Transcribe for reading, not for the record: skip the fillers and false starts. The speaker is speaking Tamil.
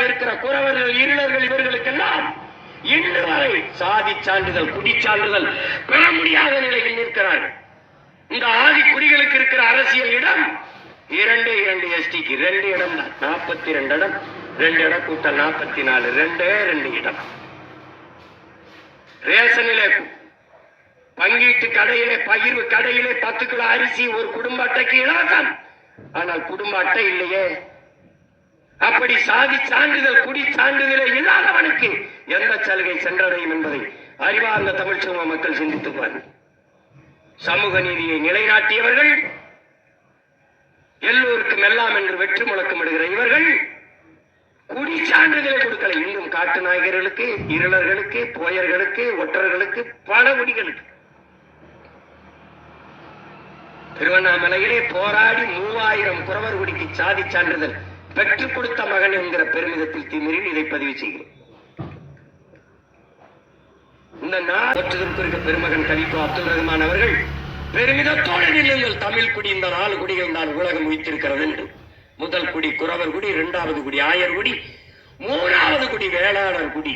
இருக்கிற குறவர்கள், இருளர்கள் இவர்களுக்கெல்லாம் இன்று வரை சாதி சான்றிதழ், குடி சான்றிதழ் பெற முடியாத நிலையில் நிற்கிறார்கள். இந்த ஆதி குடிகளுக்கு இருக்கிற அரசியல் இடம் 2 எஸ்டிக்கு 2 இடம் தான். 42 இடம், 2 இடம் கூட்டல் 44, 2 இடம். ரேஷனிலே, பங்கீட்டு கடையிலே, பகிர்வு கடையிலே 10 கிலோ அரிசி ஒரு குடும்ப அட்டைக்கு இலவசம். ஆனால் குடும்ப அட்டை இல்லையே. அப்படி சாதி சான்றிதழ், குடி சான்றிதழே இல்லாதவனுக்கு எந்த சலுகை சென்றடையும் என்பதை அறிவார்ந்த தமிழ் சமூக மக்கள் சிந்தித்துப்பார். சமூக நீதியை நிலைநாட்டியவர்கள், எல்லோருக்கும் எல்லாம் என்று வெற்றி முழக்கமிடுகிற இவர்கள் குடி சான்றிதழை கொடுக்கல. இன்னும் காட்டு நாயகர்களுக்கு, இருளர்களுக்கு, போயர்களுக்கு, ஒற்றர்களுக்கு, பல குடிகளுக்கு. திருவண்ணாமலையிலே போராடி 3000 குறவர் குடிக்கு சாதி சான்றிதழ் பெற்றுக் கொடுத்த மகன் என்கிற பெருமிதத்தில் திமிரில் இதை பதிவு செய்கிறேன். இந்த நாட்டுக்கு பெருமகன் கலிஃபா அப்துல் ரஹ்மான் அவர்கள் பெருமிதத்தோடு நில்லுங்கள், தமிழ் குடி இந்த 4 குடிகள் தான் உலகம் உயிர்த்திருக்கிறது என்று. முதல் குடி குறவர் குடி, 2வது குடி ஆயர் குடி, 3வது குடி வேளாளர் குடி.